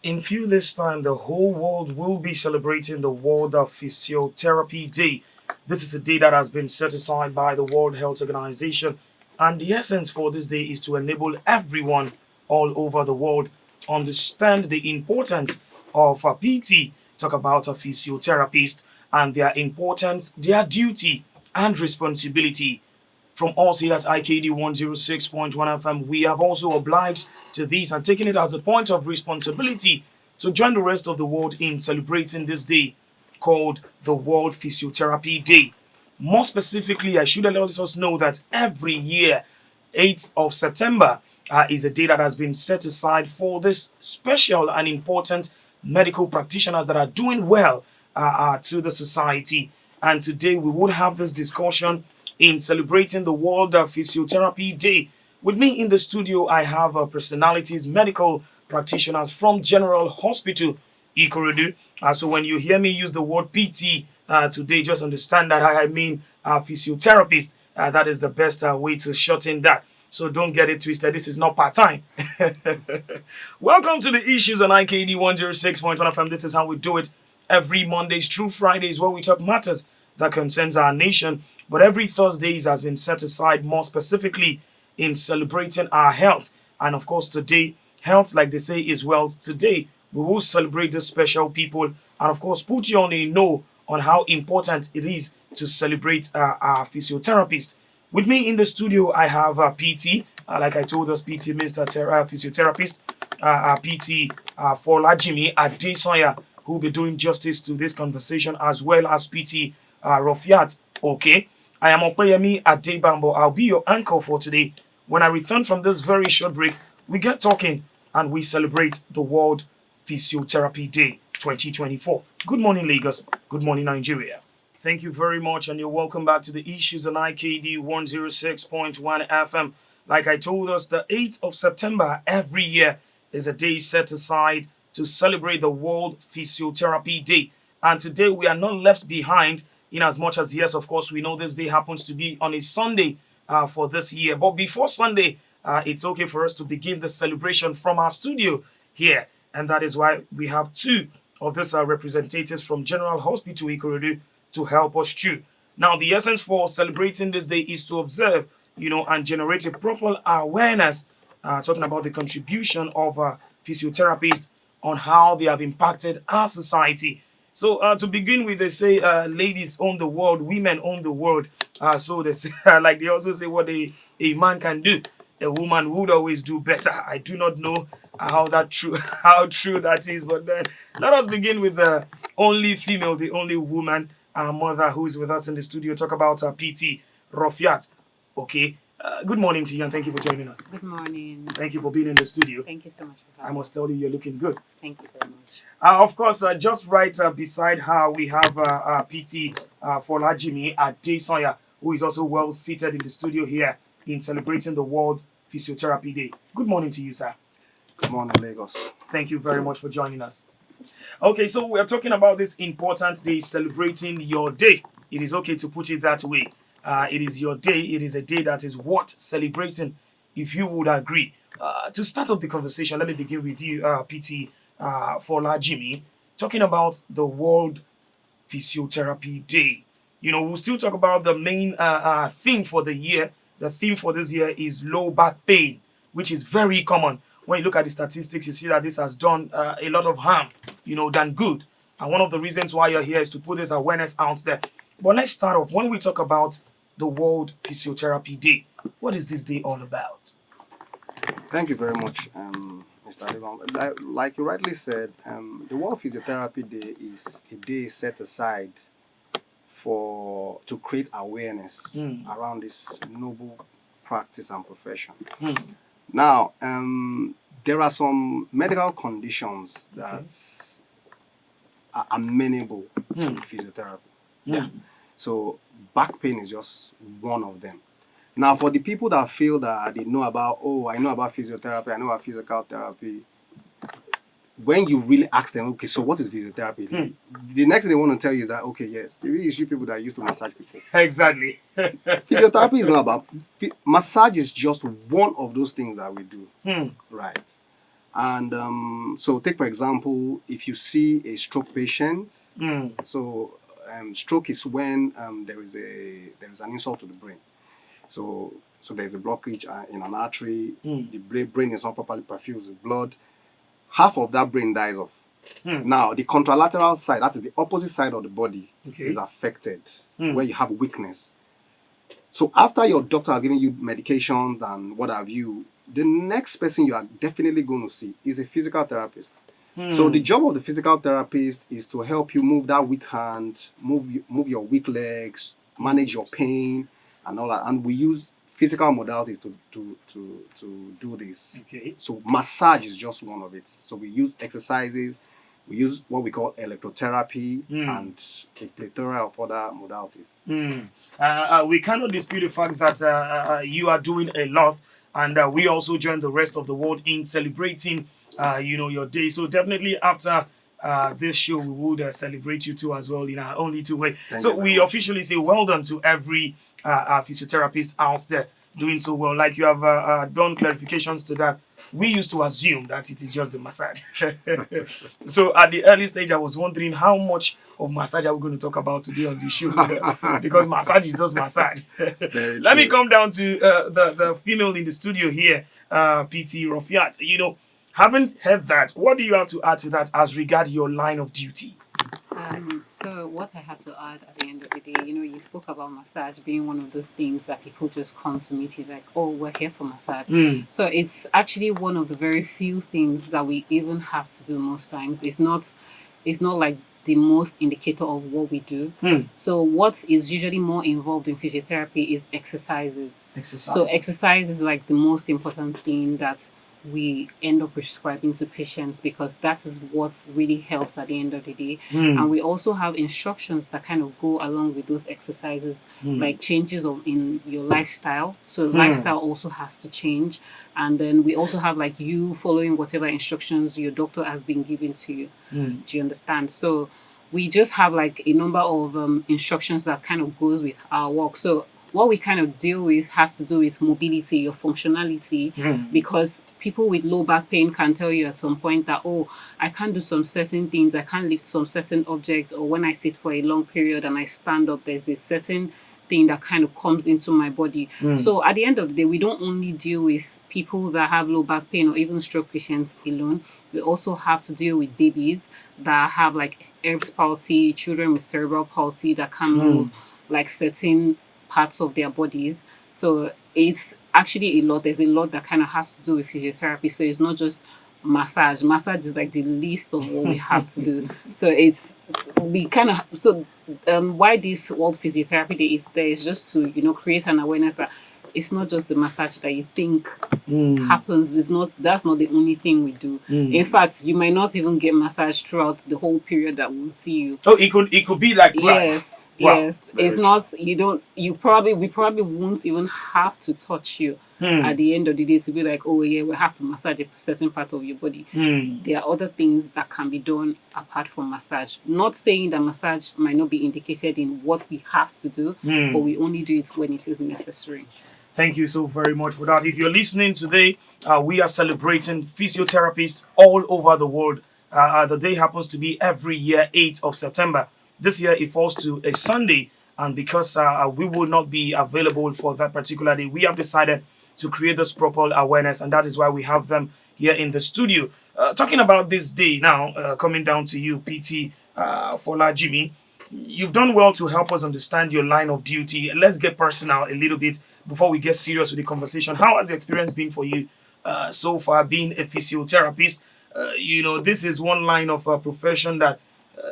In few this time, the whole world will be celebrating the World Physiotherapy Day. This is a day that has been set aside by the World Health Organization, and the essence for this day is to enable everyone all over the world understand the importance of a PT, talk about a physiotherapist and their importance, their duty and responsibility. From us here at IKD 106.1 FM, we have also obliged to this and taken it as a point of responsibility to join the rest of the world in celebrating this day called the World Physiotherapy Day. More specifically, I should let us know that every year, 8th of September, is a day that has been set aside for this special and important medical practitioners that are doing well to the society. And today we would have this discussion in celebrating the World Physiotherapy Day. With me in the studio, I have personalities, medical practitioners from General Hospital Ikorodu. So when you hear me use the word PT today, just understand that I mean physiotherapist. That is the best way to shorten that. So don't get it twisted. This is not part time. Welcome to the issues on IKD 106.1 FM. This is how we do it every Mondays through Fridays, where we talk matters that concerns our nation. But every Thursdays has been set aside more specifically in celebrating our health. And of course, today, health, like they say, is wealth. Today, we will celebrate the special people and, of course, put you on a know on how important it is to celebrate our physiotherapist. With me in the studio, I have PT. Like I told us, PT means physiotherapist. PT for Lajimi Adesoya, who will be doing justice to this conversation, as well as PT Rofiat. Okay. I am Opeyemi Adebambo. I'll be your anchor for today. When I return from this very short break, we get talking and we celebrate the World Physiotherapy Day 2024. Good morning, Lagos. Good morning, Nigeria. Thank you very much, and you're welcome back to the issues on IKD 106.1 FM. Like I told us, the 8th of September every year is a day set aside to celebrate the World Physiotherapy Day. And today we are not left behind, in as much as, yes, of course, we know this day happens to be on a Sunday for this year. But before Sunday, it's okay for us to begin the celebration from our studio here. And that is why we have two of these representatives from General Hospital Ikorodu to help us through. Now, the essence for celebrating this day is to observe, and generate a proper awareness, talking about the contribution of physiotherapists on how they have impacted our society. So to begin with, they say ladies own the world, women own the world. So they say, like they also say, what a man can do, a woman would always do better. I do not know how that true how true that is, but then let us begin with the only female, the only woman, our mother who is with us in the studio. Talk about PT Rofiat. Okay. Good morning to you and thank you for joining us. Good morning. Thank you for being in the studio. Thank you so much for I having me. must tell you, you're looking good. Thank you very much. Of course, just right beside her, we have PT Folajimi Adesoya, who is also well seated in the studio here in celebrating the World Physiotherapy Day. Good morning to you, sir. Good morning, Lagos. Thank you very much for joining us. Okay, so we are talking about this important day, celebrating your day. It is okay to put it that way. It is your day. It is a day that is worth celebrating, if you would agree. To start up the conversation, let me begin with you, PT Fola Jimmy, talking about the World Physiotherapy Day. We'll still talk about the main theme for the year. The theme for this year is low back pain, which is very common. When you look at the statistics, you see that this has done a lot of harm, than good. And one of the reasons why you're here is to put this awareness out there. But let's start off. When we talk about the World Physiotherapy Day, what is this day all about? Thank you very much, Mr. Adebam. Like you rightly said, the World Physiotherapy Day is a day set aside to create awareness around this noble practice and profession. Now, there are some medical conditions that are amenable to physiotherapy. Yeah. So back pain is just one of them. Now, for the people that feel that they know about, I know about physiotherapy, I know about physical therapy, when you really ask them, okay, so what is physiotherapy? The next thing they want to tell you is that, okay, yes, you see people that used to massage people. Exactly. Physiotherapy is not about, massage is just one of those things that we do, right? And so, take for example, if you see a stroke patient, so stroke is when there is an insult to the brain. So there's a blockage in an artery. The brain is not properly perfused with blood. Half of that brain dies off. Now, the contralateral side, that is the opposite side of the body, is affected, where you have weakness. So after your doctor has given you medications and what have you, the next person you are definitely going to see is a physical therapist. So the job of the physical therapist is to help you move that weak hand, move your weak legs, manage your pain, and all that. And we use physical modalities to do this. So massage is just one of it. So we use exercises, we use what we call electrotherapy and a plethora of other modalities. We cannot dispute the fact that you are doing a lot, and we also join the rest of the world in celebrating, your day. So definitely after this show, we would celebrate you too as well in our only two way. So we officially say well done to every physiotherapist out there doing so well. Like you have done clarifications to that. We used to assume that it is just the massage. So at the early stage, I was wondering how much of massage are we going to talk about today on the show? Because massage is just massage. Let me come down to the female in the studio here, PT Rofiat. Haven't heard that. What do you have to add to that as regard your line of duty? So what I have to add at the end of the day, you spoke about massage being one of those things that people just come to meet you like, oh, we're here for massage. So it's actually one of the very few things that we even have to do most times. It's not like the most indicator of what we do. So what is usually more involved in physiotherapy is exercises. So exercise is like the most important thing that we end up prescribing to patients, because that is what really helps at the end of the day. And we also have instructions that kind of go along with those exercises, like changes in your lifestyle. So lifestyle also has to change. And then we also have like you following whatever instructions your doctor has been given to you. Do you understand? So we just have like a number of instructions that kind of goes with our work. So what we kind of deal with has to do with mobility, your functionality, because people with low back pain can tell you at some point that, oh, I can't do some certain things, I can't lift some certain objects, or when I sit for a long period and I stand up, there's a certain thing that kind of comes into my body. So at the end of the day, we don't only deal with people that have low back pain or even stroke patients alone. We also have to deal with babies that have like Erb's palsy, children with cerebral palsy that can move like certain parts of their bodies. So it's actually a lot. There's a lot that kind of has to do with physiotherapy. So it's not just massage. Massage is like the least of what we have to do. So we kind of why this World Physiotherapy Day is there is just to create an awareness that it's not just the massage that you think happens. That's not the only thing we do. In fact, you might not even get massage throughout the whole period that we'll see you. Oh, it could be like yes. Wow. Yes, it's not. We probably won't even have to touch you at the end of the day to be like, oh yeah, we have to massage a certain part of your body. There are other things that can be done apart from massage. Not saying that massage might not be indicated in what we have to do, but we only do it when it is necessary. Thank you so very much for that. If you're listening today, we are celebrating physiotherapists all over the world. The day happens to be every year, 8th of September. This year it falls to a Sunday, and because we will not be available for that particular day, we have decided to create this proper awareness, and that is why we have them here in the studio. Talking about this day now, coming down to you, PT Fola Jimmy, you've done well to help us understand your line of duty. Let's get personal a little bit before we get serious with the conversation. How has the experience been for you so far being a physiotherapist? This is one line of profession that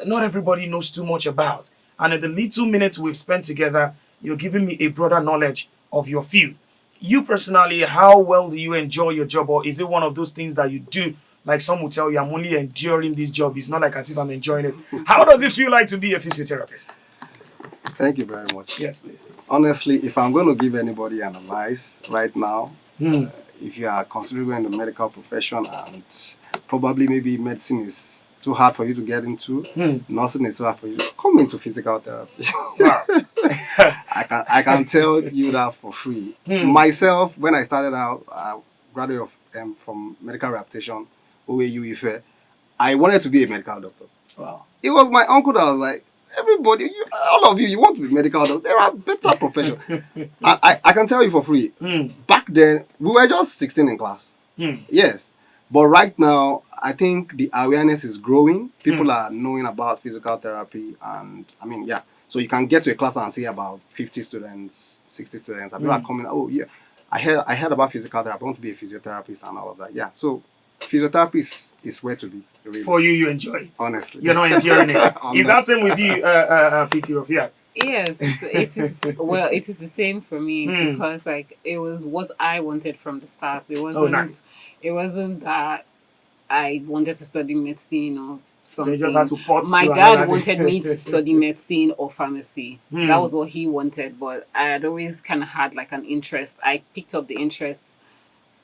not everybody knows too much about. And in the little minutes we've spent together, you're giving me a broader knowledge of your field. You personally, how well do you enjoy your job? Or is it one of those things that you do? Like some will tell you, I'm only enduring this job. It's not like as if I'm enjoying it. How does it feel like to be a physiotherapist? Thank you very much. Yes, please. Honestly, if I'm going to give anybody an advice right now, if you are considering going the medical profession and probably maybe medicine is too hard for you to get into, nursing is too hard for you, come into physical therapy. Wow. I can tell you that for free. Myself, when I started out, graduate from medical rehabilitation, OAU Ife, I wanted to be a medical doctor. Wow. It was my uncle that was like, everybody, all of you, you want to be medical doctor. There are better professions. I can tell you for free. Back then, we were just 16 in class. Yes. But right now, I think the awareness is growing. People are knowing about physical therapy. And I mean, yeah. So you can get to a class and see about 50 students, 60 students. And people are coming, oh, yeah. I heard about physical therapy. I want to be a physiotherapist and all of that. Yeah. So physiotherapy is where to be. Really. For you enjoy it. Honestly. You're not enjoying it. Is that same with you, PT Rafia? Yes, it is. Well, it is the same for me because like it was what I wanted from the start. It wasn't. Oh, nice. It wasn't that I wanted to study medicine or So something. you just had to port My to dad another- wanted me to study medicine or pharmacy. That was what he wanted, but I had always kind of had like an interest. I picked up the interest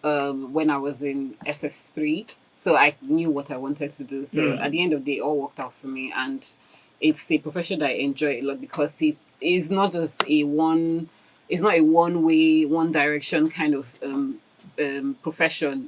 when I was in SS3, so I knew what I wanted to do. So at the end of the day, it all worked out for me, and it's a profession that I enjoy a lot because it is not just it's not a one way, one direction kind of profession.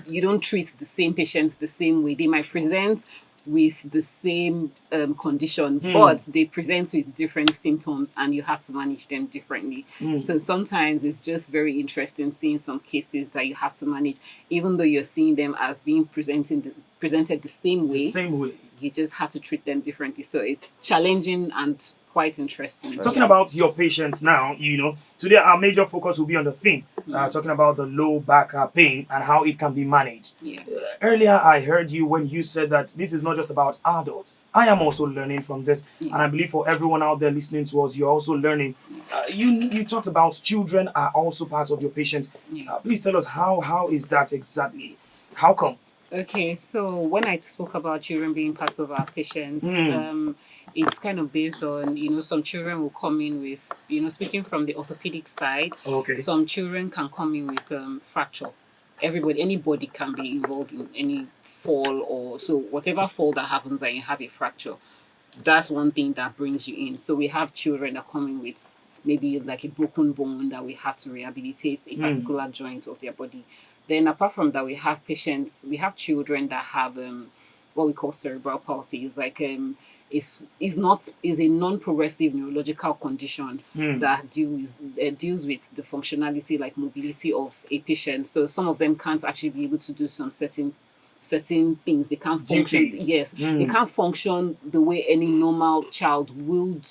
You don't treat the same patients the same way. They might present with the same condition, but they present with different symptoms, and you have to manage them differently. So sometimes it's just very interesting seeing some cases that you have to manage, even though you're seeing them as being presented the same way. The same way. You just have to treat them differently. So it's challenging and quite interesting. Talking about your patients now, today our major focus will be on the theme, talking about the low back pain and how it can be managed. Yeah. Earlier, I heard you when you said that this is not just about adults. I am also learning from this, and I believe for everyone out there listening to us, you're also learning. You talked about children are also part of your patients. Please tell us how is that exactly? How come? Okay, so when I spoke about children being part of our patients, it's kind of based on, some children will come in with, speaking from the orthopedic side, Okay. some children can come in with fracture. Anybody can be involved in any fall, or so whatever fall that happens and you have a fracture, that's one thing that brings you in. So we have children that come in with maybe like a broken bone that we have to rehabilitate a particular joint of their body. Then apart from that, we have children that have what we call cerebral palsy. It's like is a non-progressive neurological condition that deals with the functionality, like mobility of a patient. So some of them can't actually be able to do some certain things. They can't function. Duties. Yes, they can't function the way any normal child would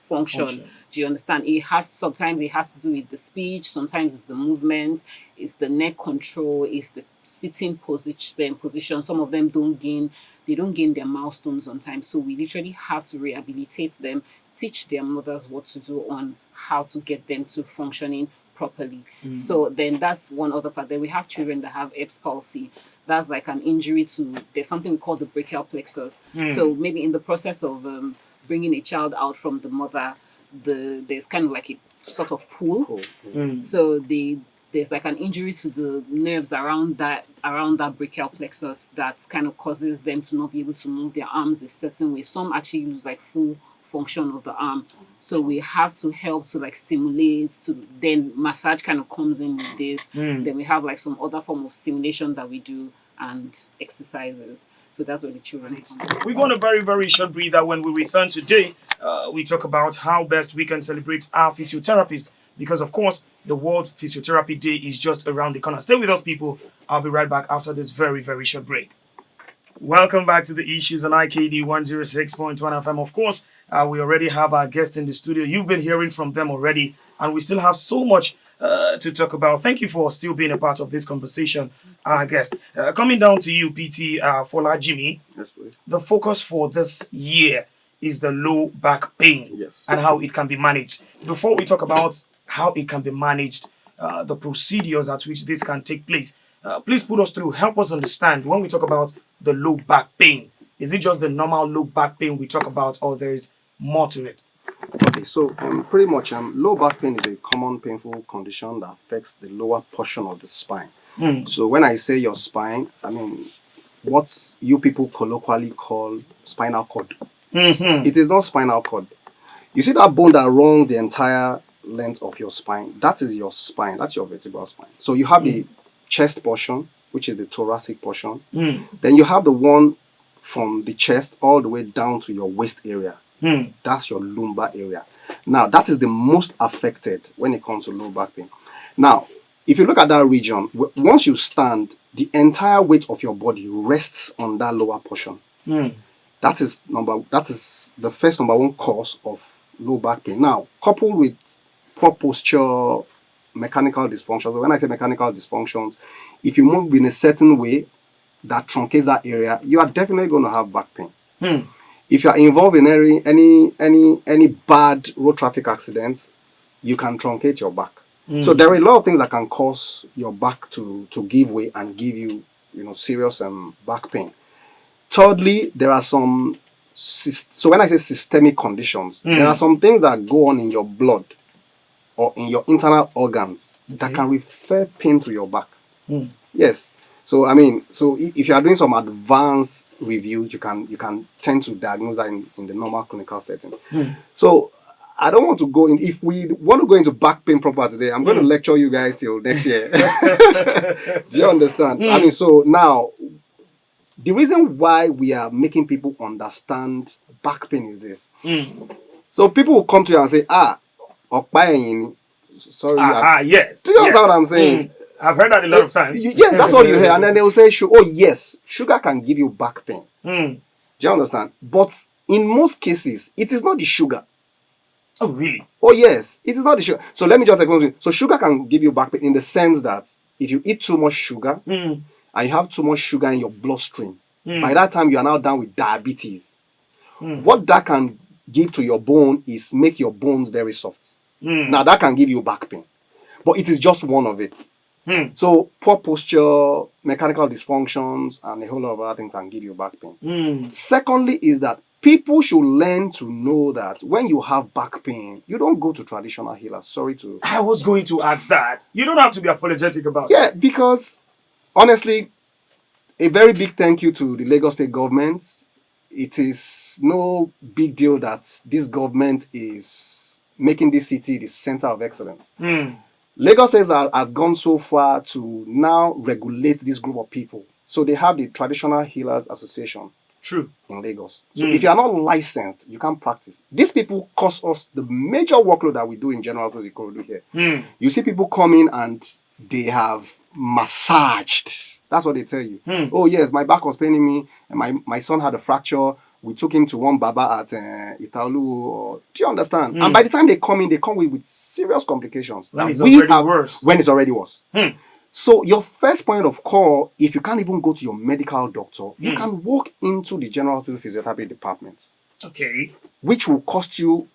function. Do you understand? Sometimes it has to do with the speech, sometimes it's the movement, it's the neck control, it's the sitting position. Some of them don't gain their milestones on time. So we literally have to rehabilitate them, teach their mothers what to do on how to get them to functioning properly. So then that's one other part. Then we have children that have Erb's palsy. That's like an injury there's something we call the brachial plexus. So maybe in the process of bringing a child out from the mother, there's kind of like a sort of pull. So there's like an injury to the nerves around that brachial plexus that kind of causes them to not be able to move their arms a certain way. Some actually lose like full function of the arm. So we have to help to like stimulate, then massage kind of comes in with this. Then we have like some other form of stimulation that we do and exercises. So that's where the children come. We go on a very, very short breather. When we return today, we talk about how best we can celebrate our physiotherapists, because of course the World Physiotherapy Day is just around the corner. Stay with us, people. I'll be right back after this very, very short break. Welcome back to the Issues on IKD 106.1 FM. Of course, we already have our guests in the studio. You've been hearing from them already, and we still have so much to talk about. Thank you for still being a part of this conversation, our guest. Coming down to you, PT Fola Jimmy. Yes, please. The focus for this year is the low back pain, Yes. and how it can be managed. Before we talk about how it can be managed, the procedures at which this can take place, please put us through, help us understand when we talk about the low back pain. Is it just the normal low back pain we talk about, or there is more to it? Okay, so pretty much low back pain is a common painful condition that affects the lower portion of the spine. So when I say your spine, I mean what you people colloquially call spinal cord. It is not spinal cord. You see that bone that runs the entire length of your spine? That is your spine. That's your vertebral spine. So you have the chest portion, which is the thoracic portion. Then you have the one from the chest all the way down to your waist area. That's your lumbar area. Now, that is the most affected when it comes to low back pain. Now, if you look at that region, once you stand, the entire weight of your body rests on that lower portion. That is the first number one cause of low back pain. Now, coupled with poor posture, mechanical dysfunctions. When I say mechanical dysfunctions, if you move in a certain way that truncates that area, you are definitely going to have back pain. If you are involved in any bad road traffic accidents, you can truncate your back. So there are a lot of things that can cause your back to give way and give you, serious back pain. Thirdly, there are some, so when I say systemic conditions, there are some things that go on in your blood or in your internal organs that can refer pain to your back. Yes. So if you are doing some advanced reviews, you can tend to diagnose that in the normal clinical setting. So I don't want to go in. If we want to go into back pain proper today, I'm going to lecture you guys till next year. Do you understand? So now, the reason why we are making people understand back pain is this. So people will come to you and say, sorry. Yes. Do you understand what I'm saying? I've heard that a lot of times. Yes, that's what you hear. And then they will say, yes, sugar can give you back pain. Do you understand? But in most cases, it is not the sugar. Oh, really? Oh, yes, it is not the sugar. So let me just explain to you. So sugar can give you back pain in the sense that if you eat too much sugar and you have too much sugar in your bloodstream, by that time you are now down with diabetes. What that can give to your bone is make your bones very soft. Now that can give you back pain. But it is just one of it. So poor posture, mechanical dysfunctions, and a whole lot of other things can give you back pain. Secondly is that people should learn to know that when you have back pain, you don't go to traditional healers. I was going to ask that. You don't have to be apologetic about it. Yeah, because honestly, a very big thank you to the Lagos State government. It is no big deal that this government is making this city the center of excellence. Lagos State has gone so far to now regulate this group of people. So they have the Traditional Healers Association. True. In Lagos. So if you are not licensed, you can't practice. These people cause us the major workload that we do in General Hospital here. You see people come in and they have massaged. That's what they tell you. Oh yes, my back was paining me, and my son had a fracture. We took him to one baba at Italu. Do you understand? And by the time they come in, they come with serious complications. When it's already worse. When it's already worse. So your first point of call, if you can't even go to your medical doctor, you can walk into the General Hospital Physiotherapy department. Okay. Which will cost you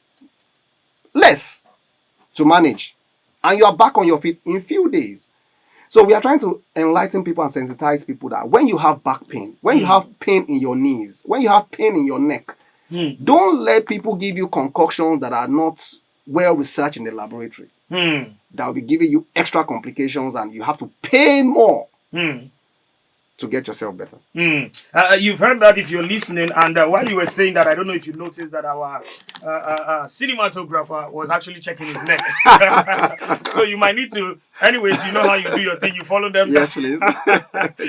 less to manage. And you are back on your feet in a few days. So we are trying to enlighten people and sensitize people that when you have back pain, when you have pain in your knees, when you have pain in your neck, don't let people give you concoctions that are not well researched in the laboratory. That will be giving you extra complications and you have to pay more to get yourself better. You've heard that if you're listening, and while you were saying that, I don't know if you noticed that our cinematographer was actually checking his neck. So you might need to, anyways, you know how you do your thing, you follow them. Yes, please.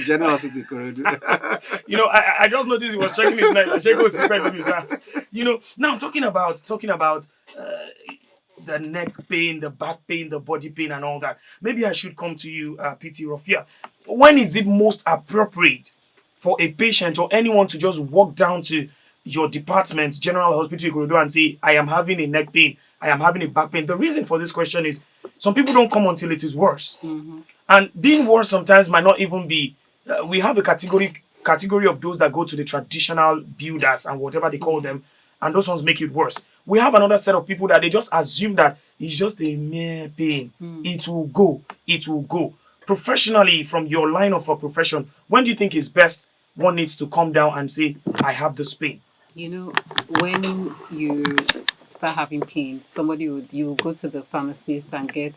General City, I just noticed he was checking his neck. Now talking about the neck pain, the back pain, the body pain, and all that. Maybe I should come to you, PT Rofia. When is it most appropriate for a patient or anyone to just walk down to your department, General Hospital Ikorodu, and say, I am having a neck pain, I am having a back pain? The reason for this question is some people don't come until it is worse. And being worse sometimes might not even be, we have a category of those that go to the traditional builders and whatever they call them, and those ones make it worse. We have another set of people that they just assume that it's just a mere pain. It will go. Professionally, from your line of a profession, when do you think is best one needs to come down and say, I have this pain? When you start having pain, you will go to the pharmacist and get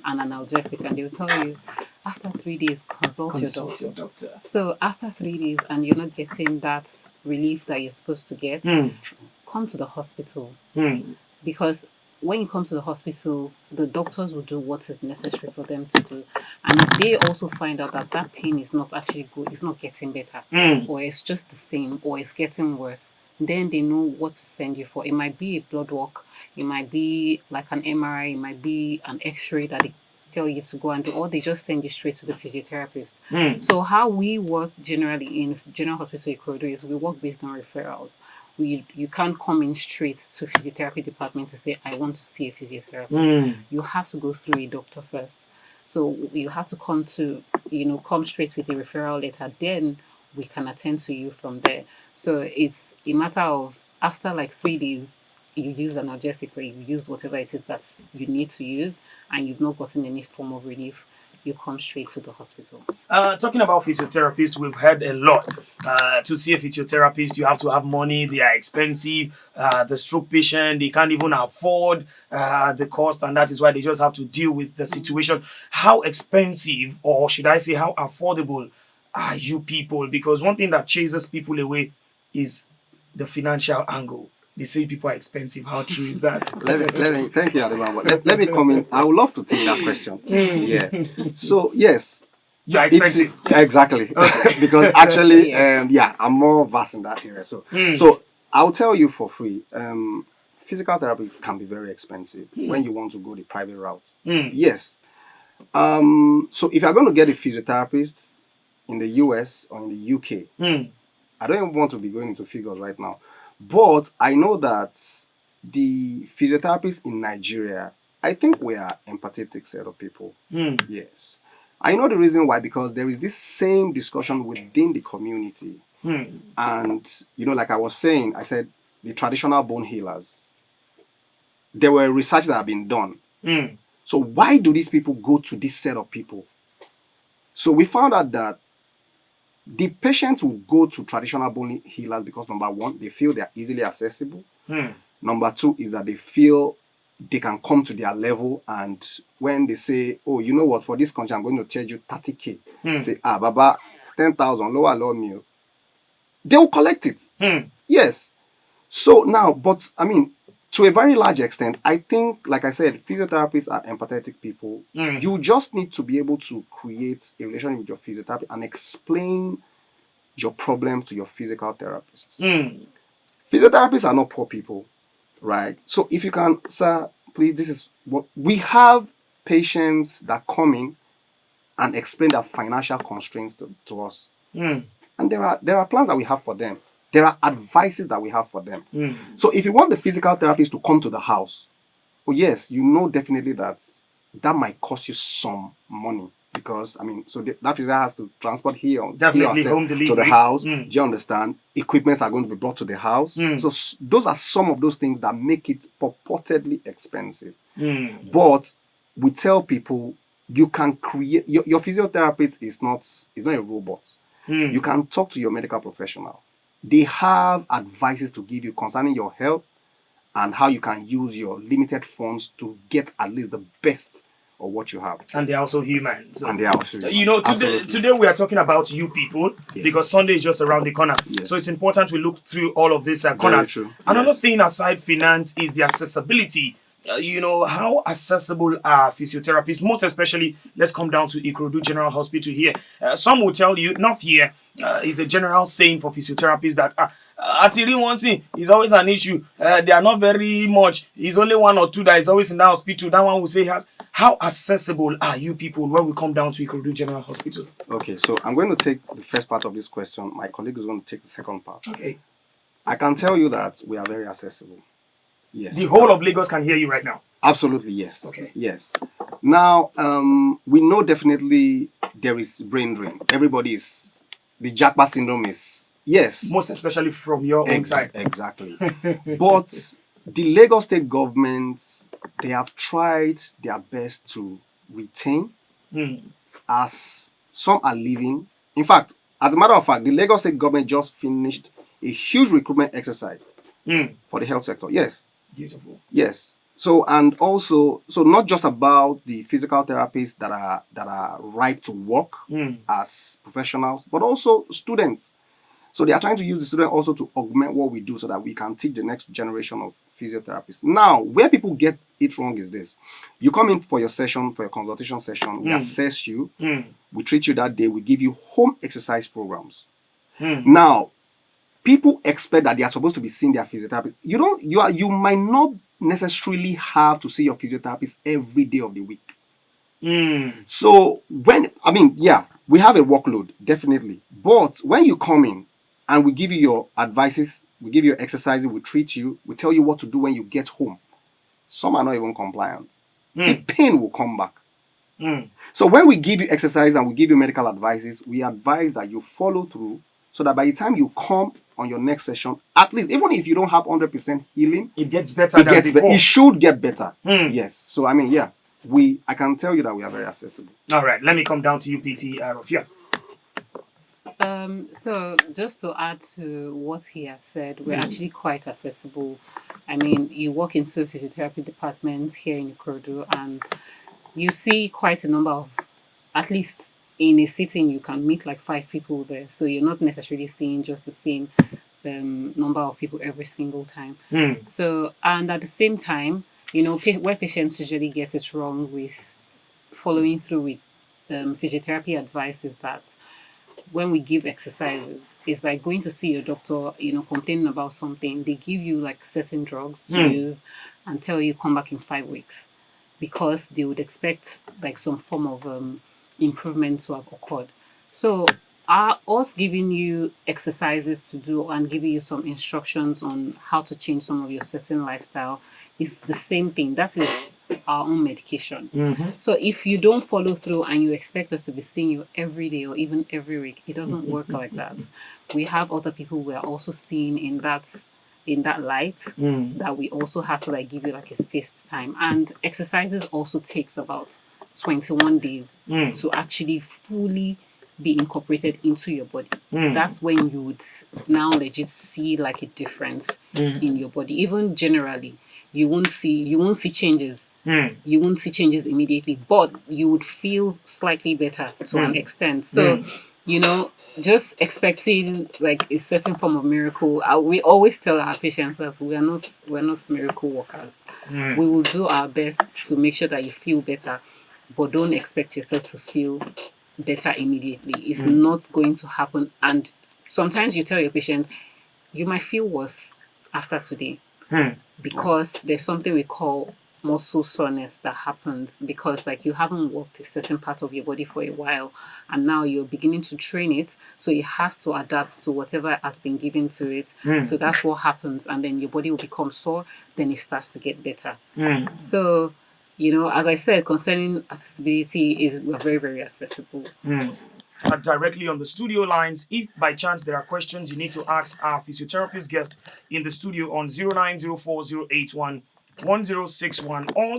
an analgesic, and they'll tell you, after 3 days, consult your doctor. So after 3 days and you're not getting that relief that you're supposed to get, come to the hospital. Because when you come to the hospital, the doctors will do what is necessary for them to do. And if they also find out that that pain is not actually good, it's not getting better, or it's just the same, or it's getting worse, then they know what to send you for. It might be a blood work, it might be like an MRI, it might be an X-ray that they tell you to go and do, or they just send you straight to the physiotherapist. So how we work generally in General Hospital Ikorodu is we work based on referrals. You can't come in straight to physiotherapy department to say I want to see a physiotherapist. You have to go through a doctor first. So you have to come straight with a referral letter. Then we can attend to you from there. So it's a matter of after like 3 days, you use analgesics or you use whatever it is that you need to use, and you've not gotten any form of relief, you come straight to the hospital. Talking about physiotherapists, we've heard a lot. To see a physiotherapist, you have to have money. They are expensive. The stroke patient, they can't even afford the cost, and that is why they just have to deal with the situation. How expensive, or should I say, how affordable are you people? Because one thing that chases people away is the financial angle. They say people are expensive. How true is that? Let me thank you, Adibamba. Let me come in. I would love to take that question. Yeah. So yes, You are it's expensive. exactly because actually, Yeah. I'm more vast in that area. So I'll tell you for free. Physical therapy can be very expensive when you want to go the private route. Yes. So if you're going to get a physiotherapist in the US or in the UK, I don't even want to be going into figures right now, but I know that the physiotherapists in Nigeria, I think we are empathetic set of people. Yes. I know the reason why, because there is this same discussion within the community. And, like I was saying, I said the traditional bone healers, there were research that have been done. So why do these people go to this set of people? So we found out that the patients will go to traditional bone healers because number one, they feel they are easily accessible. Number two is that they feel they can come to their level, and when they say, oh, you know what, for this country, I'm going to charge you 30K. Say, Baba, 10,000, lower me. They will collect it. Yes. So now, but I mean, to a very large extent, I think, like I said, physiotherapists are empathetic people. You just need to be able to create a relationship with your physiotherapist and explain your problems to your physical therapists. Physiotherapists are not poor people, right? So if you can, sir, please, this is what we have patients that come in and explain their financial constraints to us. And there are plans that we have for them. There are advices that we have for them. So if you want the physical therapist to come to the house, oh yes, you know definitely that might cost you some money, because I mean, so that physician has to transport Definitely home delivery to the house. Do you understand? Equipments are going to be brought to the house. So those are some of those things that make it purportedly expensive. But we tell people you can create your physiotherapist is not a robot. You can talk to your medical professional. They have advices to give you concerning your health and how you can use your limited funds to get at least the best of what you have. And they're also human. So, And they are also human. Today we are talking about you people, because Sunday is just around the corner. Yes. So it's important we look through all of these corners. Very true. Another thing aside finance is the accessibility. How accessible are physiotherapists? Most especially, let's come down to Ikorodu General Hospital here. Some will tell you, not here, is a general saying for physiotherapists that Atiri one thing is always an issue. They are not very much. It's only one or two that is always in that hospital. That one will say, how accessible are you people when we come down to Ikorodu General Hospital? Okay, so I'm going to take the first part of this question. My colleague is going to take the second part. Okay. I can tell you that we are very accessible. Yes. The whole of Lagos can hear you right now. Absolutely, yes. Okay. Yes. Now, we know definitely there is brain drain. The Jackpot syndrome is, yes. Most especially from your own side. Exactly. But the Lagos state government, they have tried their best to retain, as some are leaving. In fact, as a matter of fact, the Lagos state government just finished a huge recruitment exercise for the health sector. Yes. Beautiful. Yes. So, and also, so not just about the physical therapists that are ripe to work as professionals, but also students. So they are trying to use the students also to augment what we do so that we can teach the next generation of physiotherapists. Now, where people get it wrong is this. You come in for your session, for your consultation session, we assess you, we treat you that day, we give you home exercise programs. Now, people expect that they are supposed to be seeing their physiotherapist. You might not necessarily have to see your physiotherapist every day of the week. So we have a workload, definitely. But when you come in and we give you your advices, we give you exercises, we treat you, we tell you what to do when you get home. Some are not even compliant. The pain will come back. So when we give you exercise and we give you medical advices, we advise that you follow through so that by the time you come on your next session, at least, even if you don't have 100% healing, it gets better than before. It should get better. Yes. So, I can tell you that we are very accessible. All right. Let me come down to you, PT Rafiat. So just to add to what he has said, we're actually quite accessible. I mean, you walk into a physiotherapy department here in Ikorodu and you see quite a number of, at least in a sitting, you can meet like 5 people there. So you're not necessarily seeing just the same number of people every single time. So, and at the same time, where patients usually get it wrong with following through with physiotherapy advice is that when we give exercises, it's like going to see your doctor, complaining about something. They give you like certain drugs to use and tell you come back in 5 weeks because they would expect like some form of improvement to have occurred. So us giving you exercises to do and giving you some instructions on how to change some of your certain lifestyle is the same thing. That is our own medication. So if you don't follow through and you expect us to be seeing you every day or even every week, it doesn't work like that. We have other people we are also seeing in that light that we also have to like give you like a spaced time. And exercises also takes about 21 days to actually fully be incorporated into your body. That's when you would now legit see like a difference in your body. Even generally, you won't see changes. You won't see changes immediately, but you would feel slightly better to an extent. So, just expecting like a certain form of miracle. We always tell our patients that we're not miracle workers. We will do our best to make sure that you feel better, but don't expect yourself to feel better immediately. It's not going to happen. And sometimes you tell your patient, you might feel worse after today because there's something we call muscle soreness that happens because like you haven't worked a certain part of your body for a while and now you're beginning to train it, so it has to adapt to whatever has been given to it. So that's what happens, and then your body will become sore, then it starts to get better. So as I said, concerning accessibility, we're very, very accessible. Directly on the studio lines. If by chance there are questions you need to ask our physiotherapist guest in the studio on 0904-081-1061 or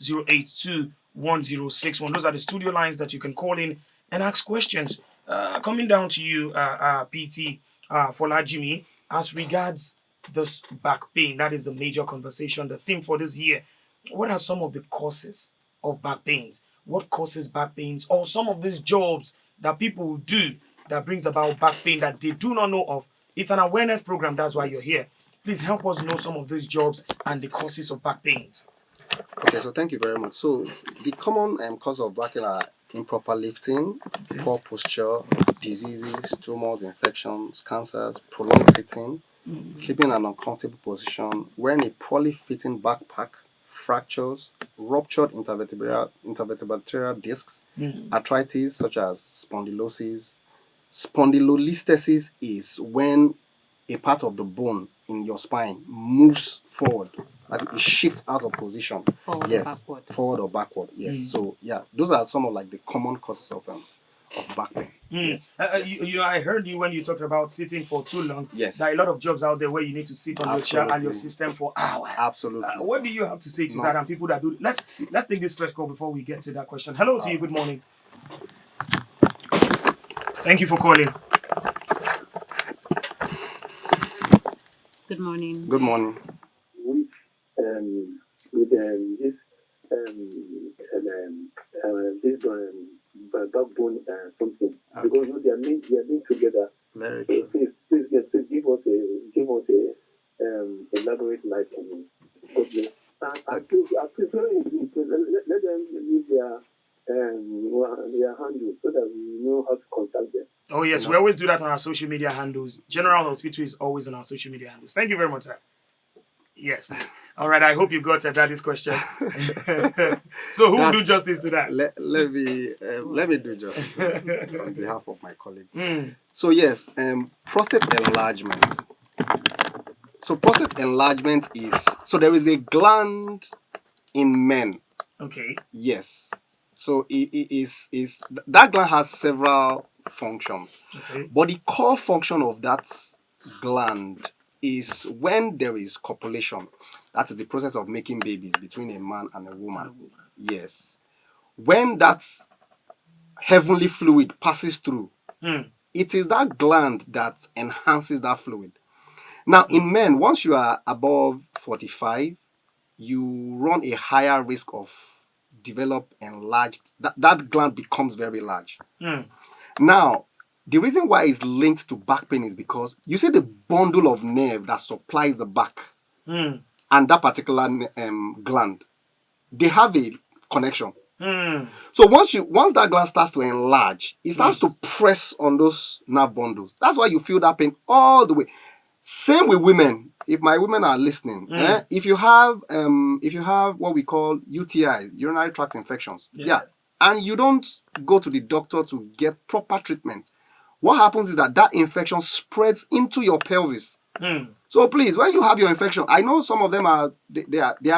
0904-082-1061. Those are the studio lines that you can call in and ask questions. Coming down to you, PT Folajimi, as regards this back pain, that is the major conversation, the theme for this year. What are some of the causes of back pains? What causes back pains, or some of these jobs that people do that brings about back pain that they do not know of? It's an awareness program, that's why you're here. Please help us know some of these jobs and the causes of back pains. Okay, so thank you very much. So the common cause of back pain are improper lifting, poor posture, diseases, tumors, infections, cancers, prolonged sitting, sleeping in an uncomfortable position, wearing a poorly fitting backpack, fractures, ruptured intervertebral discs, arthritis such as spondylosis. Spondylolisthesis is when a part of the bone in your spine moves forward, that it shifts out of position. Forward or backward. Yes. So those are some of like the common causes of back pain. Yes. I heard you when you talked about sitting for too long. Yes. There are a lot of jobs out there where you need to sit on your chair and your system for hours. Absolutely. What do you have to say to that and people that do? Let's take this first call before we get to that question. Hello to you. Good morning. Thank you for calling. Good morning. Good morning. With this backbone something, because they are linked together. Very true. Please give us a elaborate how to contact them. Oh, yes, we always do that on our social media handles. General Hospital is always on our social media handles. Thank you very much, sir. Yes, please. All right, I hope you got Daddy's question. So, who will do justice to that? Let me do justice to that on behalf of my colleague. So yes, prostate enlargement. So prostate enlargement there is a gland in men. Okay. Yes. So it is that gland has several functions. Okay. But the core function of that gland is when there is copulation. That is the process of making babies between a man and a woman. Yes. When that heavenly fluid passes through, it is that gland that enhances that fluid. Now, in men, once you are above 45, you run a higher risk of develop enlarged. That gland becomes very large. Now, the reason why it's linked to back pain is because you see the bundle of nerve that supplies the back and that particular gland, they have a connection. So once that gland starts to enlarge, it starts to press on those nerve bundles. That's why you feel that pain all the way. Same with women. If my women are listening, if you have what we call UTI, urinary tract infections, and you don't go to the doctor to get proper treatment, what happens is that infection spreads into your pelvis. So please, when you have your infection, I know some of them are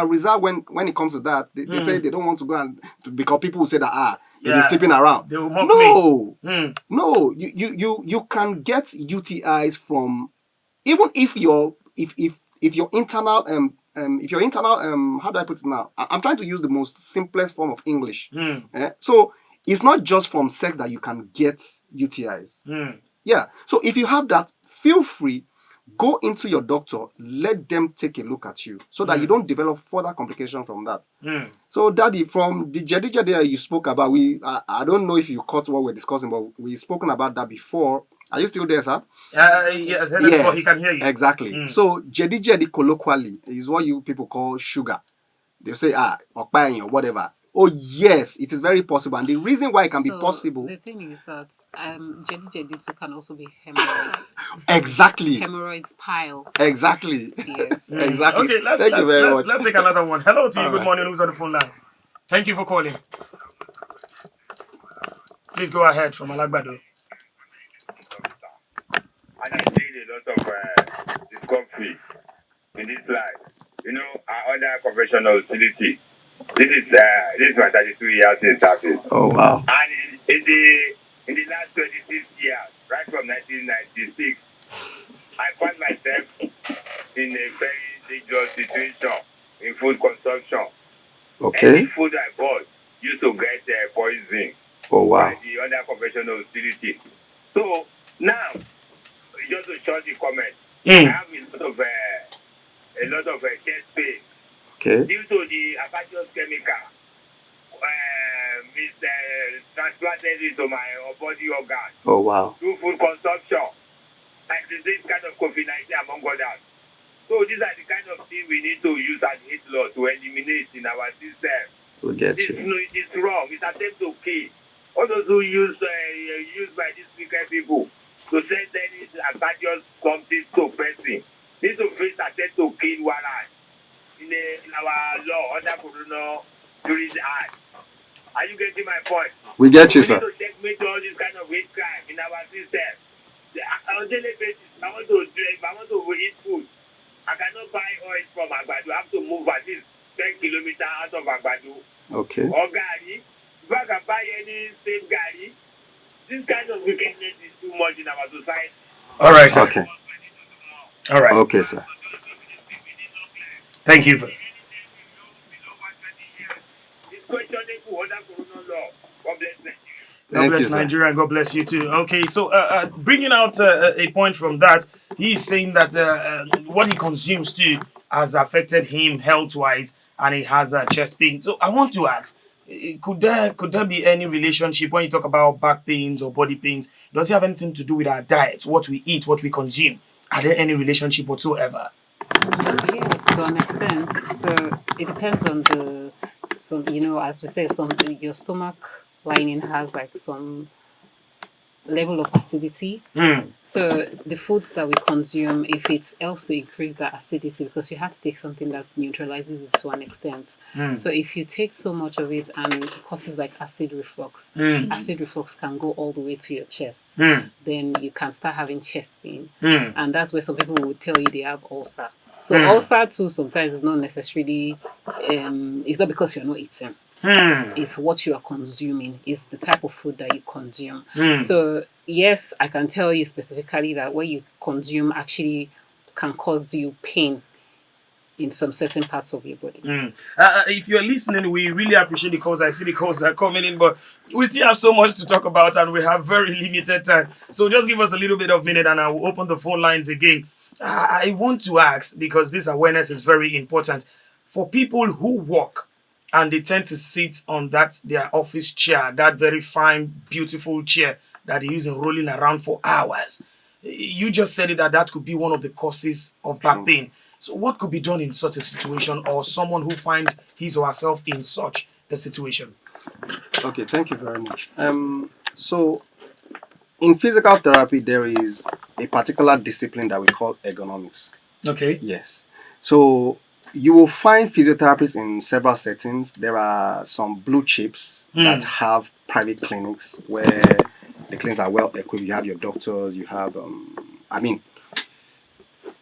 reserved when it comes to that. They say they don't want to go and because people will say that they've been sleeping around. They will mock me. No, you can get UTIs from even if your internal how do I put it now? I'm trying to use the most simplest form of English. So it's not just from sex that you can get UTIs. Yeah. So if you have that, feel free, go into your doctor, let them take a look at you so that you don't develop further complications from that. So Daddy, from the jedija you spoke about, I don't know if you caught what we're discussing, but we've spoken about that before. Are you still there, sir? Yes, he can hear you. Exactly. So jedi colloquially is what you people call sugar. They say okpayin or whatever. Oh yes, it is very possible, and the reason why it can be possible. The thing is that jedi can also be hemorrhoids. Exactly. Hemorrhoids pile. Exactly. Yes. Exactly. Okay, let's take another one. Hello to you. Good morning. Who's on the phone line? Thank you for calling. Please go ahead from Alagbado. And I did a lot of discovery in this life. You know, our other professional utility. This is my 32 years in service. Oh wow! And in the last 26 years, right from 1996, I found myself in a very dangerous situation in food consumption. Okay. Any food I bought used to get poison. Oh wow! By the other professional utility. So now, just to short the comment, I have a lot of chest pain. Okay. Due to the hazardous chemical, transplanted into my body organ. Oh wow! Through food consumption, and this kind of COVID-19 among others. So these are the kind of things we need to use as hate law to eliminate in our system. We'll get you. It's wrong. It's attempt to kill. All those who used by these wicked people to send any hazardous something to person need to face attempt to kill warrant in our law under Corona during the act. Are you getting my point? We get you, sir. We need to checkmate all this kind of hate crime in our system. On a daily basis, I want to eat food. I cannot buy oil from Agbado. I have to move at least 10 kilometers out of Agbado. Okay. Or Gari. If I can buy any same Gari, this kind of wickedness is too much in our society. All right, sir. Okay. All right. Okay, sir. Thank you. God bless Nigeria and God bless you too. Okay, so bringing out a point from that, he's saying that what he consumes too has affected him health-wise, and he has chest pain. So I want to ask, could there be any relationship when you talk about back pains or body pains? Does it have anything to do with our diet, what we eat, what we consume? Are there any relationship whatsoever? Yes, to an extent. So it depends on as we say, your stomach lining has like some level of acidity. So the foods that we consume, if it helps to increase that acidity, because you have to take something that neutralizes it to an extent. So if you take so much of it and it causes like acid reflux can go all the way to your chest. Then you can start having chest pain, and that's where some people will tell you they have ulcer. So ulcer too sometimes is not necessarily it's not because you're not eating. It's what you are consuming. It's the type of food that you consume. So yes, I can tell you specifically that what you consume actually can cause you pain in some certain parts of your body. If you're listening, we really appreciate the calls. I see the calls are coming in, but we still have so much to talk about and we have very limited time. So just give us a little bit of minute and I will open the phone lines again. I want to ask, because this awareness is very important, for people who work and they tend to sit on that their office chair, that very fine, beautiful chair that they use in rolling around for hours. You just said it that could be one of the causes of back pain. So what could be done in such a situation, or someone who finds his or herself in such a situation? Okay, thank you very much. So in physical therapy, there is a particular discipline that we call ergonomics. Okay. Yes. So you will find physiotherapists in several settings. There are some blue chips that have private clinics where the clinics are well equipped. You have your doctors, you have, I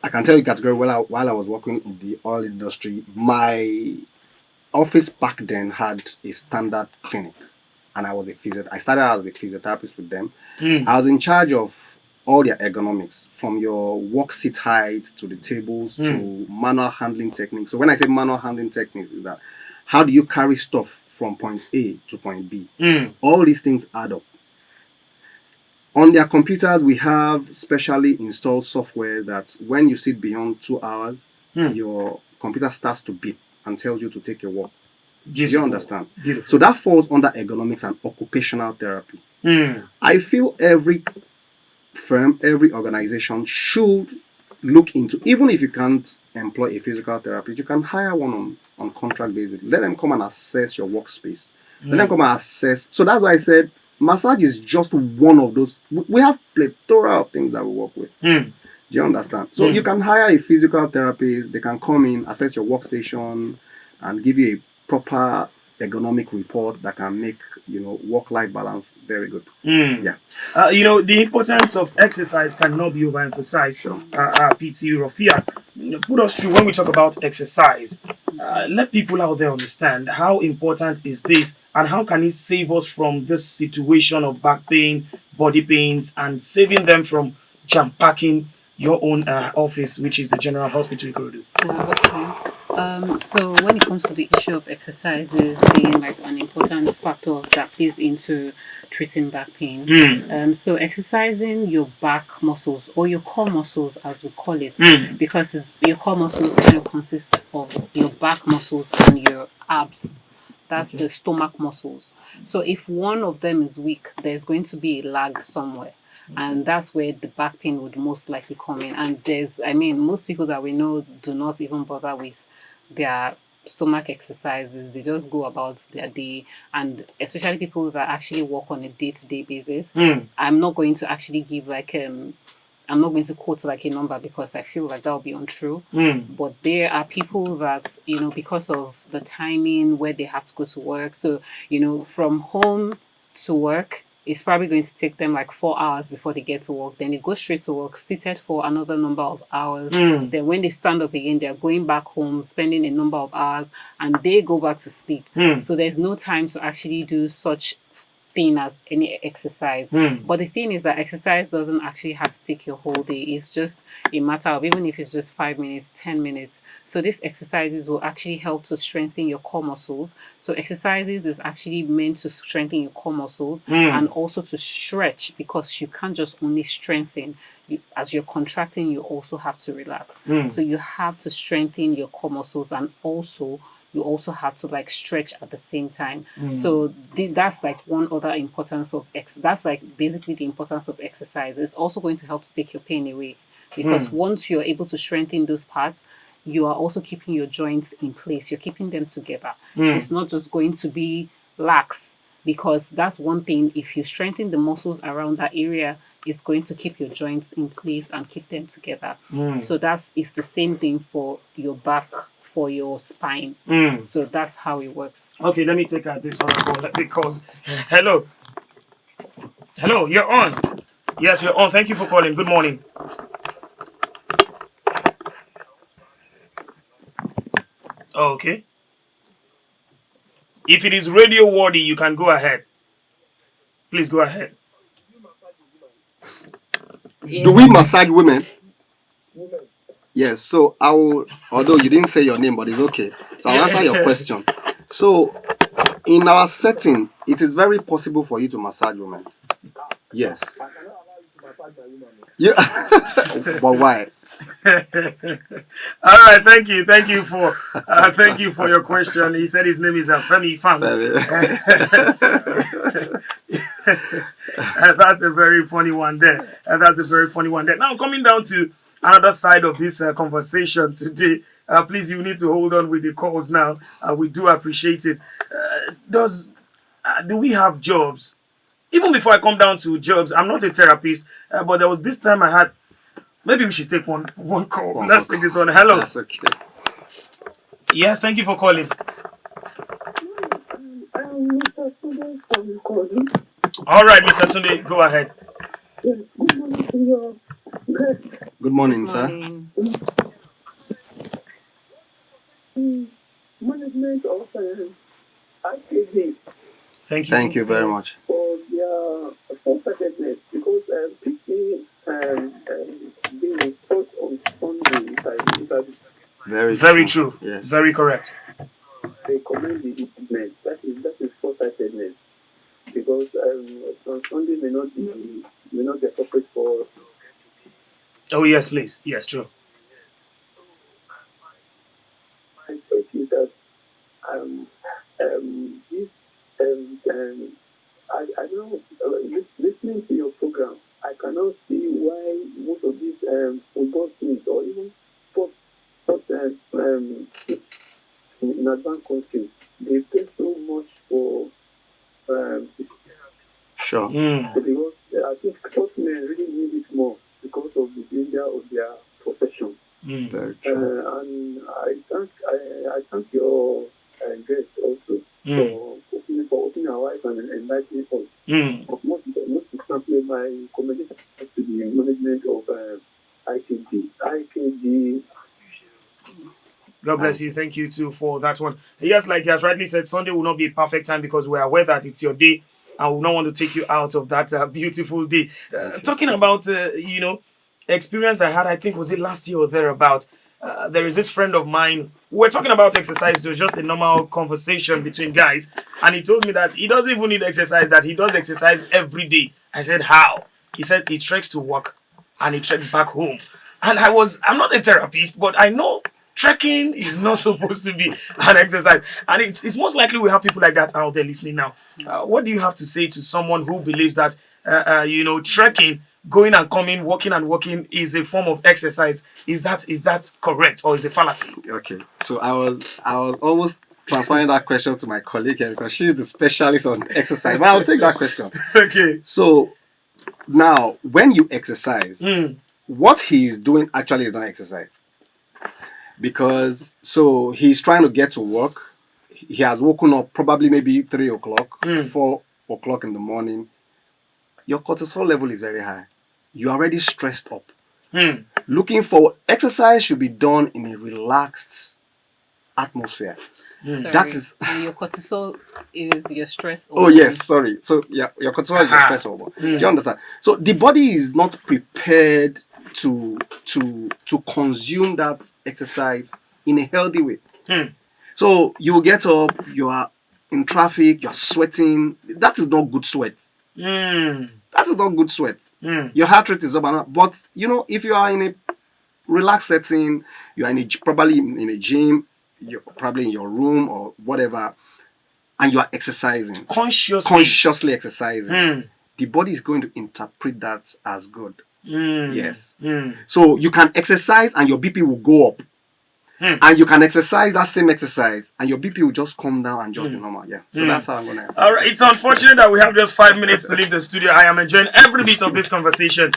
can tell you categorically, while I was working in the oil industry, my office back then had a standard clinic, and I was I started as a physiotherapist with them. I was in charge of all their ergonomics, from your work seat height to the tables to manual handling techniques. So when I say manual handling techniques, is that how do you carry stuff from point A to point B? All these things add up. On their computers, we have specially installed softwares that when you sit beyond 2 hours, your computer starts to beep and tells you to take a walk. Do you understand? Beautiful. So that falls under ergonomics and occupational therapy. I feel every firm, every organization should look into, even if you can't employ a physical therapist, you can hire one on contract basis. Let them come and assess your workspace. Let them come and assess. So that's why I said massage is just one of those. We have plethora of things that we work with. Do you understand? So you can hire a physical therapist. They can come in, assess your workstation, and give you a proper ergonomic report that can make work-life balance very good. Yeah. The importance of exercise cannot be overemphasized. Sure. PT Rafiat, put us through when we talk about exercise. Let people out there understand how important is this and how can it save us from this situation of back pain, body pains, and saving them from jam-packing your own office, which is the General Hospital Ikorodu. Okay. So when it comes to the issue of exercises being like an important factor that plays into treating back pain. So exercising your back muscles or your core muscles, as we call it, because your core muscles kind of consists of your back muscles and your abs. That's the stomach muscles. So if one of them is weak, there's going to be a lag somewhere. And that's where the back pain would most likely come in. And most people that we know do not even bother with their stomach exercises. They just go about their day. And especially people that actually work on a day-to-day basis. I'm not going to actually give I'm not going to quote like a number because I feel like that will be untrue. But there are people that, because of the timing where they have to go to work. So, from home to work, it's probably going to take them like 4 hours before they get to work. Then they go straight to work, seated for another number of hours. Then when they stand up again, they're going back home, spending a number of hours, and they go back to sleep. So there's no time to actually do such thing as any exercise. But the thing is that exercise doesn't actually have to take your whole day. It's just a matter of, even if it's just 5 minutes, 10 minutes. So these exercises will actually help to strengthen your core muscles. So exercises is actually meant to strengthen your core muscles and also to stretch, because you can't just only strengthen. As you're contracting, you also have to relax. So you have to strengthen your core muscles, and you also have to like stretch at the same time. So that's like one other importance of that's like basically the importance of exercise. It's also going to help to take your pain away, because once you're able to strengthen those parts, you are also keeping your joints in place. You're keeping them together. It's not just going to be lax. because that's one thing. If you strengthen the muscles around that area, it's going to keep your joints in place and keep them together. So it's the same thing for your back, for your spine. So that's how it works. Okay, let me take this other call because hello, you're on. Yes, you're on. Thank you for calling. Good morning. Okay. If it is radio worthy, you can go ahead. Please go ahead. Do we massage women? Yes. So I will, although you didn't say your name, but it's okay. So I'll answer your question. So in our setting, it is very possible for you to massage women. Yes. Yeah. But why? All right, thank you thank you for your question. He said his name is Femi Fans. That's a very funny one there. That's a very funny one there. Now coming down to another side of this conversation today. Please, you need to hold on with the calls now. We do appreciate it. Do we have jobs? Even before I come down to jobs, I'm not a therapist, but there was this time I had. Maybe we should take one call. Let's take this one. Hello. That's okay. Yes, thank you for calling. All right, Mr. Tunde, go ahead. Good morning, sir. Management of IKG. Thank you. Thank you very much. For their foresighted because picking being taught on Sunday Very true. Yes. Very correct. they commend the improvement. That is foresightedness because on Sunday may not be appropriate for. Oh yes, please. Yes, true. My point is that this I don't listening to your program, I cannot see why most of these football teams or even sports in advanced countries they pay so much for Sure. because I think sportsmen really need it more because of the danger of their profession. Very true. And I thank your guest also for opening our eyes and enlightening us. But most importantly, my commendation to the management of IKG. IKG. God bless you. Thank you too for that one. Yes, like he has rightly said, Sunday will not be a perfect time because we are aware that it's your day and we don't want to take you out of that beautiful day. Talking about, experience I had, I think, was it last year or thereabout? There is this friend of mine. We're talking about exercise. It was just a normal conversation between guys. And he told me that he doesn't even need exercise, that he does exercise every day. I said, how? He said he treks to work and he treks back home. And I'm not a therapist, but I know trekking is not supposed to be an exercise. And it's most likely we have people like that out there listening now. What do you have to say to someone who believes that, trekking, going and coming, walking and walking is a form of exercise? Is that correct or is it fallacy? Okay. So I was almost transferring that question to my colleague here because she's the specialist on exercise. But I'll take that question. Okay. So now when you exercise, what he's doing actually is not exercise. Because so he's trying to get to work. He has woken up probably maybe 3 o'clock, 4 o'clock in the morning. Your cortisol level is very high. You're already stressed up. Looking for exercise should be done in a relaxed atmosphere. Sorry, That is your cortisol is your stress. Oh yes, sorry. So yeah, your cortisol is your stress hormone. Do you understand? So the body is not prepared to consume that exercise in a healthy way. So you get up, you are in traffic, you're sweating. That is not good sweat. That is not good sweat. Your heart rate is up, but if you are in a relaxed setting, you are probably in a gym, you're probably in your room or whatever, and you are exercising consciously exercising, the body is going to interpret that as good. Yes. So you can exercise and your BP will go up. and you can exercise that same exercise, and your BP will just come down and just be normal. Yeah. So that's how I'm gonna answer. All right. It's unfortunate that we have just 5 minutes to leave the studio. I am enjoying every bit of this conversation.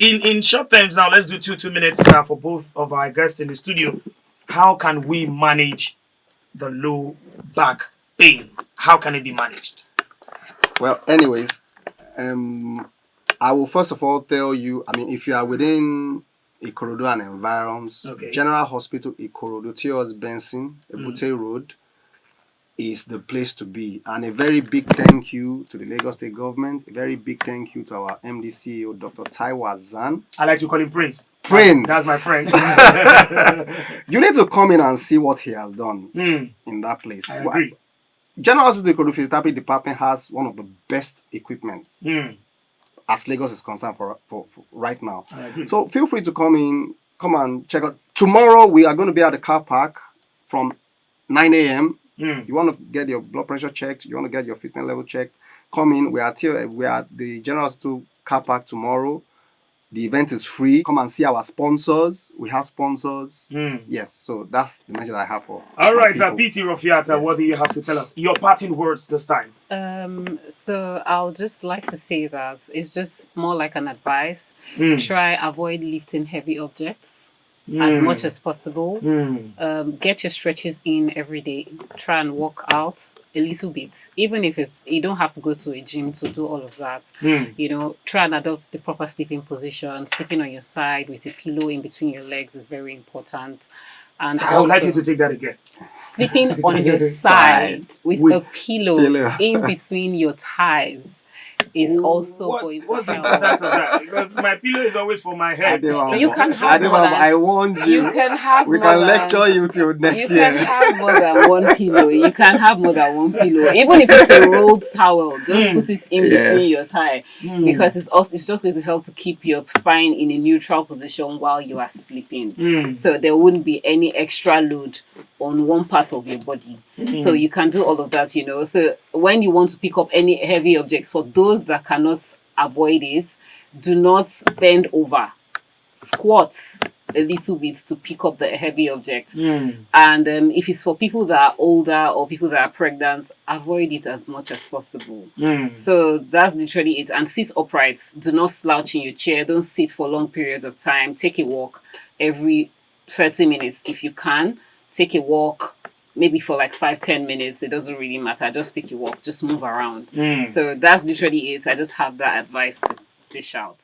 In short terms now, let's do 2 minutes for both of our guests in the studio. How can we manage the low back pain? How can it be managed? Well, anyways, I will first of all tell you, I mean, if you are within Ikorodu and environs, General Hospital Ikorodu, T.O.S. Benson, Ebute Road, is the place to be. And a very big thank you to the Lagos State government, a very big thank you to our MD CEO, Dr. Taiwo Azan. I like to call him Prince. Prince. That's my friend. You need to come in and see what he has done in that place. I agree. General Hospital Ikorodu Physiotherapy Department has one of the best equipment as Lagos is concerned for right now. So feel free to come and check out. Tomorrow we are going to be at the car park from 9 a.m. You want to get your blood pressure checked, you want to get your fitness level checked, come in. We are at the General Hospital car park tomorrow. The event is free. Come and see our sponsors. We have sponsors. Yes, so that's the message I have for. All right, PT Rofiata, yes. What do you have to tell us? Your parting words this time. So I'll just like to say that it's just more like an advice. Try avoid lifting heavy objects as much as possible. Get your stretches in every day. Try and walk out a little bit, even if you don't have to go to a gym to do all of that. You know, try and adopt the proper sleeping position. Sleeping on your side with a pillow in between your legs is very important. And I would like you to take that again. Sleeping on your side with a pillow in between your thighs is also going to what's the importance of that? Because my pillow is always for my head. You can have I warned you. You can have we can lecture you till next year. You can have more than one pillow. You can have more than one pillow. Even if it's a rolled towel, just put it in between your thigh. Because it's just going to help to keep your spine in a neutral position while you are sleeping. So there wouldn't be any extra load on one part of your body. So you can do all of that, you know. So when you want to pick up any heavy object, for those that cannot avoid it, do not bend over. Squat a little bit to pick up the heavy object. And if it's for people that are older or people that are pregnant, avoid it as much as possible. So that's literally it. And sit upright. Do not slouch in your chair. Don't sit for long periods of time. Take a walk every 30 minutes if you can. Take a walk maybe for like 5-10 minutes. It doesn't really matter. Just take a walk. Just move around. So that's literally it. I just have that advice to dish out.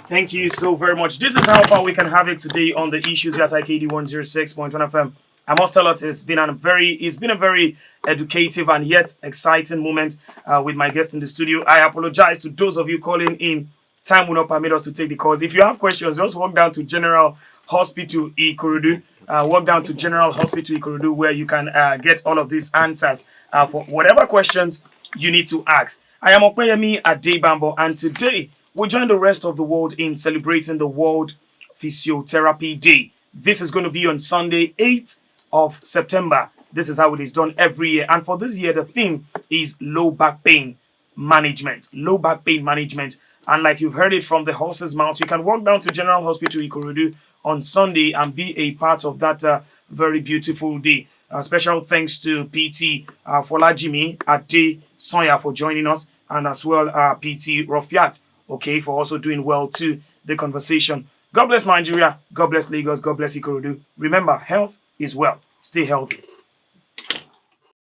Thank you so very much. This is how far we can have it today on the issues here at IKD 106.1 FM. I must tell us it's been a very educative and yet exciting moment with my guest in the studio. I apologize to those of you calling in. Time will not permit us to take the calls. If you have questions, just walk down to General Hospital Ikorodu. Walk down to General Hospital Ikorodu, where you can get all of these answers for whatever questions you need to ask. I am Opeyemi Adebambo, and today we join the rest of the world in celebrating the World Physiotherapy Day. This is going to be on Sunday, 8th of September. This is how it is done every year. And for this year, the theme is low back pain management. Low back pain management. And like you've heard it from the horse's mouth, you can walk down to General Hospital Ikorodu on Sunday and be a part of that very beautiful day. Special thanks to PT Folajimi Ade Sonya for joining us, and as well PT Rofiat, for also doing well to the conversation. God bless Nigeria, God bless Lagos, God bless Ikorodu. Remember, health is wealth. Stay healthy.